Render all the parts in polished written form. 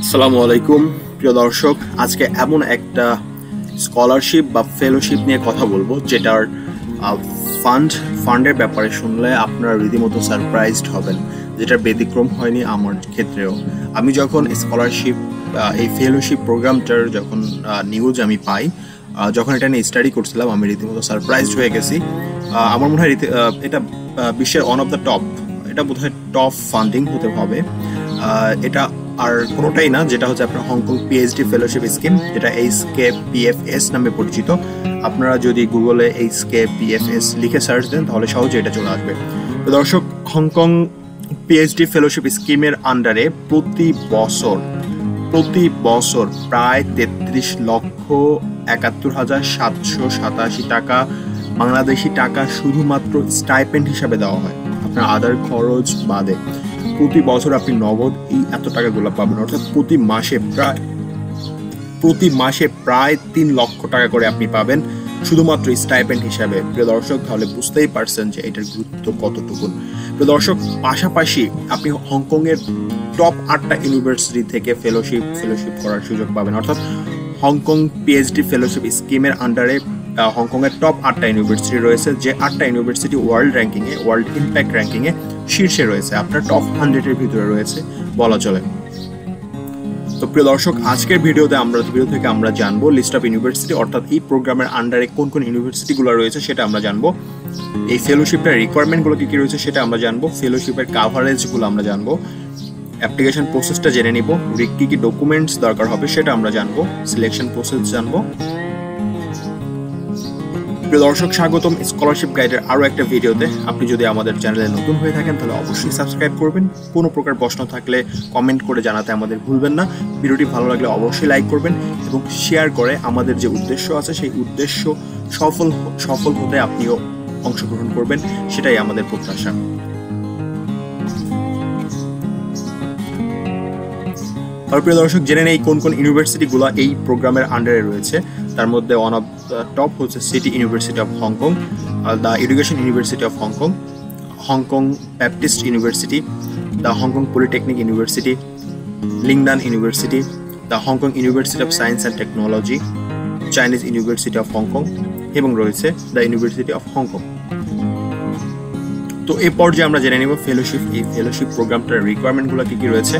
আসসালামু আলাইকুম প্রিয় দর্শক, আজকে এমন একটা স্কলারশিপ বা ফেলোশিপ নিয়ে কথা বলবো যেটার ফান্ডের ব্যাপারে শুনলে আপনারা রীতিমতো সারপ্রাইজড হবেন, যেটার ব্যতিক্রম হয়নি আমার ক্ষেত্রেও। আমি যখন স্কলারশিপ এই ফেলোশিপ প্রোগ্রামটার যখন নিউজ আমি পাই, যখন এটা নিয়ে স্টাডি করছিলাম, আমি রীতিমতো সারপ্রাইজড হয়ে গেছি। আমার মনে হয় এটা বিশ্বের ওয়ান অফ দ্য টপ, এটা বোধহয় টপ ফান্ডিং হতে হবে। এটা আর কোনোটাই না, যেটা হচ্ছে আপনার হংকং পিএইচডি ফেলোশিপ স্কিম, যেটা HKPFS নামে পরিচিত। আপনারা যদি গুগলে HKPFS লিখে সার্চ দেন তাহলে সহজে এটা চলে আসবে। তো দর্শক, হংকং পিএইচডি ফেলোশিপ স্কিমের আন্ডারে প্রতি বছর প্রায় 33,71,787 টাকা বাংলাদেশি টাকা শুধুমাত্র স্টাইপেন্ড হিসাবে দেওয়া হয়, আপনার আদার খরচ বাদে। প্রতি বছর আপনি নগদ এই এত টাকাগুলো পাবেন, অর্থাৎ প্রতি মাসে প্রায় 3 লক্ষ টাকা করে আপনি পাবেন শুধুমাত্র স্টাইপেন্ড হিসাবে। প্রিয় দর্শক, তাহলে বুঝতেই পারছেন যে এটার গুরুত্ব কতটুকু। প্রিয় দর্শক, পাশাপাশি আপনি হংকংয়ের টপ 8টা ইউনিভার্সিটি থেকে ফেলোশিপ করার সুযোগ পাবেন, অর্থাৎ হংকং পিএইচডি ফেলোশিপ স্কিমের আন্ডারে হংকংয়ের টপ 8টা ইউনিভার্সিটি রয়েছে, যে 8টা ইউনিভার্সিটি ওয়ার্ল্ড ইম্প্যাক্ট র্যাঙ্কিংয়ে শীর্ষে রয়েছে, আপনার টপ 100-এর ভিতরে রয়েছে বলা চলে। তো প্রিয় দর্শক, আজকের ভিডিও থেকে আমরা জানবো লিস্ট অফ ইউনিভার্সিটি, অর্থাৎ এই প্রোগ্রামের আন্ডারে কোন কোন ইউনিভার্সিটিগুলো রয়েছে সেটা আমরা জানবো। এই ফেলোশিপটার রিকোয়ারমেন্টগুলো কি কি রয়েছে সেটা আমরা জানবো। ফেলোশিপের কাভারেজগুলো আমরা জানবো। অ্যাপ্লিকেশন প্রসেসটা জেনে নিব। কি কি ডকুমেন্টস দরকার হবে সেটা আমরা জানবো। সিলেকশন প্রসেস জানবো। প্রিয় দর্শক, স্বাগতম স্কলারশিপ গাইডের আরও একটা ভিডিওতে। আপনি যদি আমাদের চ্যানেলে নতুন হয়ে থাকেন তাহলে অবশ্যই সাবস্ক্রাইব করবেন। কোনো প্রকার প্রশ্ন থাকলে কমেন্ট করে জানাতে আমাদের ভুলবেন না। ভিডিওটি ভালো লাগলে অবশ্যই লাইক করবেন এবং শেয়ার করে আমাদের যে উদ্দেশ্য আছে সেই উদ্দেশ্য সফল হতে আপনিও অংশগ্রহণ করবেন, সেটাই আমাদের প্রত্যাশা। আর প্রিয় দর্শক, জেনে নেই কোন কোন ইউনিভার্সিটিগুলো এই প্রোগ্রামের আন্ডারে রয়েছে। তার মধ্যে ওয়ান অফ দ্য টপ হচ্ছে city university of Hong Kong, the education university of Hong Kong, Hong Kong Baptist university, the Hong Kong polytechnic university, Lingnan university, the Hong Kong university of science and technology, Chinese university of Hong Kong এবং রয়েছে the university of Hong Kong. তো এই পর্যায়ে আমরা জেনে নেব এই fellowship প্রোগ্রামটার রিকোয়ারমেন্টগুলো কি কি রয়েছে।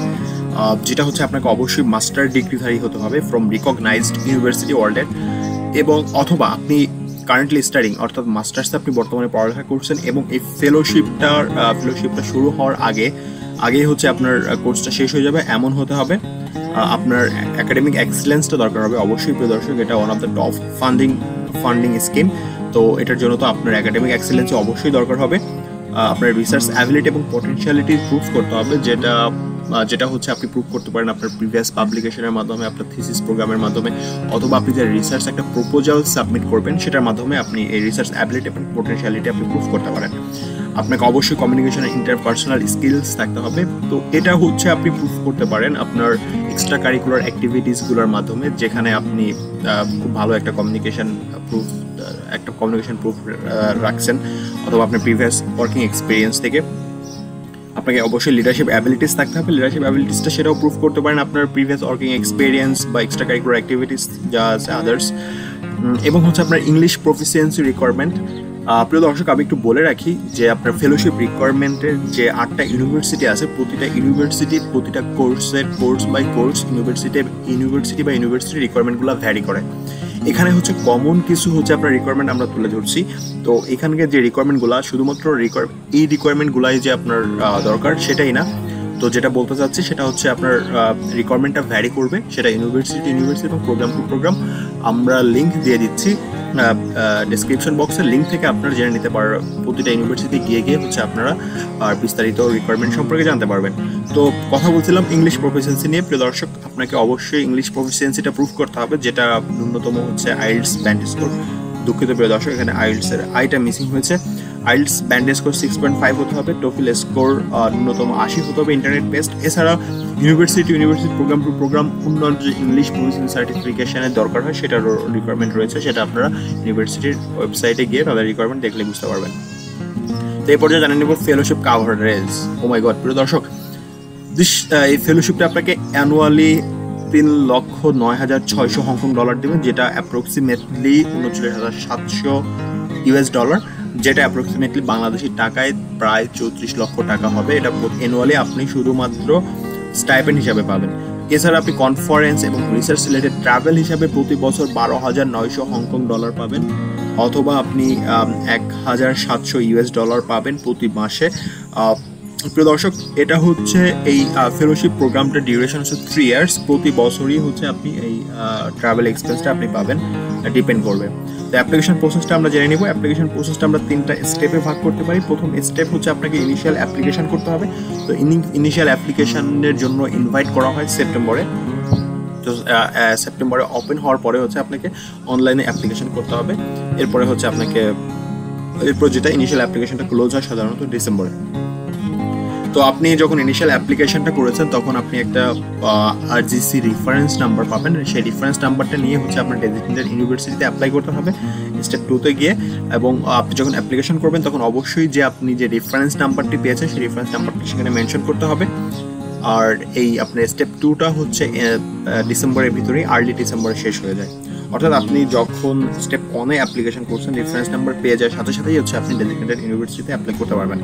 যেটা হচ্ছে আপনাকে অবশ্যই মাস্টার ডিগ্রিধারী হতে হবে ফ্রম রিকগনাইজড ইউনিভার্সিটি ওয়ার্ল্ডের, এবং অথবা আপনি কারেন্টলি স্টাডিং, অর্থাৎ মাস্টার্সে আপনি বর্তমানে পড়ালেখা করছেন এবং এই ফেলোশিপটা শুরু হওয়ার আগেই হচ্ছে আপনার কোর্সটা শেষ হয়ে যাবে, এমন হতে হবে। আপনার একাডেমিক এক্সেলেন্সটা দরকার হবে অবশ্যই। প্রিয় দর্শক, এটা one of the top funding scheme, তো এটার জন্য তো আপনার একাডেমিক এক্সেলেন্স অবশ্যই দরকার হবে। আপনার রিসার্চ অ্যাবিলিটি এবং পটেনশিয়ালিটি প্রুভ করতে হবে, যেটা হচ্ছে আপনি প্রুভ করতে পারেন আপনার প্রিভিয়াস পাবলিকেশনের মাধ্যমে, আপনার থিসিস প্রোগ্রামের মাধ্যমে, অথবা আপনি যে রিসার্চ একটা প্রপোজাল সাবমিট করবেন সেটার মাধ্যমে আপনি এই রিসার্চ অ্যাবিলিটি এবং পটেনশিয়ালিটি আপনি প্রুভ করতে পারেন। আপনাকে অবশ্যই কমিউনিকেশন ইন্টারপার্সোনাল স্কিলস থাকতে হবে। তো এটা হচ্ছে আপনি প্রুভ করতে পারেন আপনার এক্সট্রা কারিকুলার অ্যাক্টিভিটিসগুলোর মাধ্যমে, যেখানে আপনি খুব ভালো একটা কমিউনিকেশন প্রুফ রাখছেন, অথবা আপনার প্রিভিয়াস ওয়ার্কিং এক্সপিরিয়েন্স থেকে। আপনাকে অবশ্যই লিডারশিপ অ্যাবিলিটিস থাকতে হবে। লিডারশিপ অ্যাবিলিটিসটা সেটাও প্রুভ করতে পারেন আপনার প্রিভিয়াস ওয়ার্কিং এক্সপিরিয়েন্স বা এক্সট্রা কারিকুলার অ্যাক্টিভিটিস যা আছে আদার্স। এবং হচ্ছে আপনার ইংলিশ প্রফিসিয়েন্সি রিকোয়ারমেন্ট। প্রিয় দর্শক, আমি একটু বলে রাখি যে আপনার ফেলোশিপ রিকোয়ারমেন্টের যে 8টা ইউনিভার্সিটি আছে, প্রতিটা কোর্স বাই কোর্স ইউনিভার্সিটি রিকোয়ারমেন্টগুলো ভ্যারি করে। এখানে হচ্ছে কমন কিছু হচ্ছে আপনার রিকোয়ারমেন্ট আমরা তুলে ধরছি। তো এখানকার যে রিকোয়ারমেন্টগুলো শুধুমাত্র এই রিকোয়ারমেন্টগুলাই যে আপনার দরকার সেটাই না। তো যেটা বলতে চাচ্ছি সেটা হচ্ছে আপনার রিকোয়ারমেন্টটা ভ্যারি করবে, সেটা ইউনিভার্সিটি এবং প্রোগ্রাম টু প্রোগ্রাম। আমরা লিঙ্ক দিয়ে দিচ্ছি ডেসক্রিপশন বক্সের লিঙ্ক থেকে আপনারা জেনে নিতে পারেন। প্রতিটা ইউনিভার্সিটি গিয়ে হচ্ছে আপনারা বিস্তারিত রিকোয়ারমেন্ট সম্পর্কে জানতে পারবেন। তো কথা বলছিলাম ইংলিশ প্রফিসিয়েন্সি নিয়ে। প্রিয় দর্শক, আপনাকে অবশ্যই ইংলিশ প্রফিসিয়েন্সিটা প্রুভ করতে হবে, যেটা ন্যূনতম হচ্ছে আইএলটিএস ব্যান্ড স্কোর। দুঃখিত প্রিয় দর্শক, এখানে আইএলটিএস আইটা মিসিং হয়েছে। আইএলটিএস ব্যান্ড স্কোর 6.5 হতে হবে। টোফেল স্কোর ন্যূনতম 80 হতে হবে। Internet based. এছাড়া ইউনিভার্সিটি প্রোগ্রাম টু প্রোগ্রাম উন্নয়ন যে ইংলিশ প্রফিসিয়েন্সি সার্টিফিকেশনের দরকার হয় সেটারও রিকোয়ারমেন্ট রয়েছে, সেটা আপনারা ইউনিভার্সিটির ওয়েবসাইটে গিয়ে তাদের রিকোয়ারমেন্ট দেখলে বুঝতে পারবেন। তো এই পর্যায়ে জানিয়ে নেব ফেলোশিপ কাভারেজ। ও মাই গড প্রিয় দর্শক, এই ফেলোশিপটা আপনাকে অ্যানুয়ালি 3,09,600 হংকং ডলার দেবেন, যেটা অ্যাপ্রক্সিমেটলি $39,700, যেটা অ্যাপ্রক্সিমেটলি বাংলাদেশি টাকায় প্রায় 34 লক্ষ টাকা হবে। এটা অ্যানুয়ালি আপনি শুধুমাত্র স্টাইপেন্ড হিসাবে পাবেন। এছাড়া আপনি কনফারেন্স এবং রিসার্চ রিলেটেড ট্রাভেল হিসাবে প্রতি বছর $12,900 হংকং ডলার পাবেন, অথবা আপনি $1,700 পাবেন প্রতি মাসে। প্রিয় দর্শক, এটা হচ্ছে এই ফেলোশিপ প্রোগ্রামটা ডিউরেশন হচ্ছে 3 ইয়ার্স। প্রতি বছরই হচ্ছে আপনি এই ট্রাভেল এক্সপেন্সটা আপনি পাবেন, ডিপেন্ড করবে। তো অ্যাপ্লিকেশন প্রসেসটা আমরা জেনে নিব। অ্যাপ্লিকেশন প্রসেসটা আমরা 3টা স্টেপে ভাগ করতে পারি। প্রথম স্টেপ হচ্ছে আপনাকে ইনিশিয়াল অ্যাপ্লিকেশন করতে হবে। তো ইনিশিয়াল অ্যাপ্লিকেশনের জন্য ইনভাইট করা হয় সেপ্টেম্বরে। তো সেপ্টেম্বরে ওপেন হওয়ার পরে হচ্ছে আপনাকে অনলাইনে অ্যাপ্লিকেশন করতে হবে। এরপরে হচ্ছে আপনাকে এরপর যেটা ইনিশিয়াল অ্যাপ্লিকেশনটা ক্লোজ হয় সাধারণত ডিসেম্বরে। তো আপনি যখন ইনিশিয়াল অ্যাপ্লিকেশনটা করেছেন তখন আপনি একটা আরজিসি রেফারেন্স নাম্বার পাবেন। সেই রেফারেন্স নাম্বারটা নিয়ে হচ্ছে আপনার ডেজিগনেটেড ইউনিভার্সিটিতে অ্যাপ্লাই করতে হবে স্টেপ 2-তে গিয়ে। এবং আপনি যখন অ্যাপ্লিকেশন করবেন তখন অবশ্যই যে আপনি যে রেফারেন্স নাম্বারটি পেয়েছেন সেই রেফারেন্স নাম্বারটি সেখানে মেনশন করতে হবে। আর এই আপনার স্টেপ 2টা হচ্ছে ডিসেম্বরের ভিতরেই, আর্লি ডিসেম্বরে শেষ হয়ে যায়। অর্থাৎ আপনি যখন স্টেপ 1-এ অ্যাপ্লিকেশন করছেন রেফারেন্স নাম্বার পেয়ে যায় সাথে সাথেই হচ্ছে আপনি ডেজিগনেটেড ইউনিভার্সিটিতে অ্যাপ্লাই করতে পারবেন।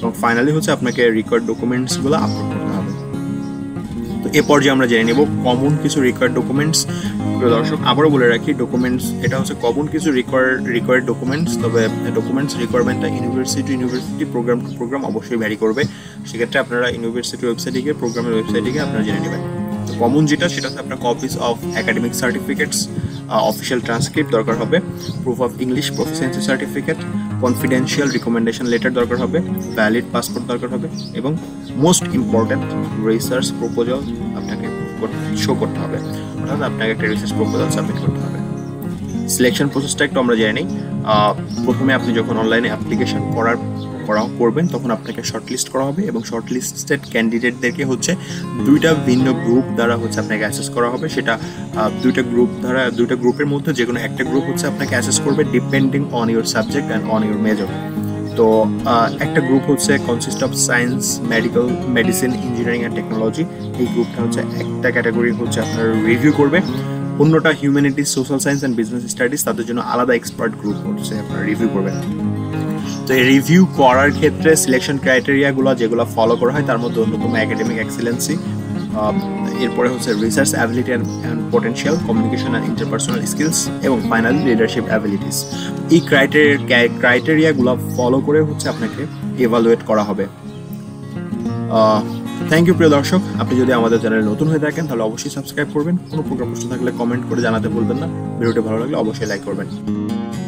এবং ফাইনালি হচ্ছে আপনাকে রিকোয়ার্ড ডকুমেন্টসগুলো আপলোড করতে হবে। তো এ পর্যায়ে আমরা জেনে নেব কমন কিছু রিকোয়ার্ড ডকুমেন্টস। দর্শক, আবারও বলে রাখি, ডকুমেন্টস এটা হচ্ছে কমন কিছু রিকোয়ার্ড ডকুমেন্টস। তবে ডকুমেন্টস রিকোয়ারমেন্টটা ইউনিভার্সিটি প্রোগ্রাম টু প্রোগ্রাম অবশ্যই ভ্যারি করবে। সেক্ষেত্রে আপনারা ইউনিভার্সিটি ওয়েবসাইটে গিয়ে প্রোগ্রামের ওয়েবসাইটে গিয়ে আপনারা জেনে নেবেন। তো কমন যেটা সেটা হচ্ছে আপনার copies of academic certificates, official transcript দরকার হবে, proof of English proficiency certificate, confidential recommendation letter দরকার হবে, ভ্যালিড পাসপোর্ট দরকার হবে, এবং মোস্ট ইম্পর্ট্যান্ট রিসার্চ প্রপোজাল আপনাকে শো করতে হবে। অর্থাৎ আপনাকে একটা রিসার্চ প্রপোজাল সাবমিট করতে হবে। সিলেকশন প্রসেসটা একটু আমরা জেনে নিই। প্রথমে আপনি যখন অনলাইনে অ্যাপ্লিকেশন করবেন তখন আপনাকে শর্টলিস্ট করা হবে, এবং শর্টলিস্টেড ক্যান্ডিডেটদেরকে হচ্ছে 2টা ভিন্ন গ্রুপ দ্বারা হচ্ছে আপনাকে অ্যাসেস করা হবে। সেটা 2টা গ্রুপের মধ্যে যে কোনো একটা গ্রুপ হচ্ছে আপনাকে অ্যাসেস করবে depending on your subject and on your major. তো একটা গ্রুপ হচ্ছে consist of science, medicine, engineering and technology. এই গ্রুপটা হচ্ছে একটা ক্যাটাগরি হচ্ছে আপনার রিভিউ করবে। অন্যটা humanities, social science and business studies, তাদের জন্য আলাদা এক্সপার্ট গ্রুপ হচ্ছে আপনারা রিভিউ করবেন। তো এই রিভিউ করার ক্ষেত্রে সিলেকশন ক্রাইটেরিয়াগুলো যেগুলো ফলো করা হয় তার মধ্যে অন্যতম একাডেমিক এক্সিলেন্সি, এরপরে হচ্ছে research ability and potential, communication and interpersonal skills, এবং ফাইনালি লিডারশিপ অ্যাবিলিটিস। এই ক্রাইটেরিয়াগুলো ফলো করে হচ্ছে আপনাকে এভালুয়েট করা হবে। থ্যাংক ইউ প্রিয় দর্শক। আপনি যদি আমাদের চ্যানেলে নতুন হয়ে থাকেন তাহলে অবশ্যই সাবস্ক্রাইব করবেন। কোনো প্রশ্ন থাকলে কমেন্ট করে জানাতে ভুলবেন না। ভিডিওটি ভালো লাগলে অবশ্যই লাইক করবেন।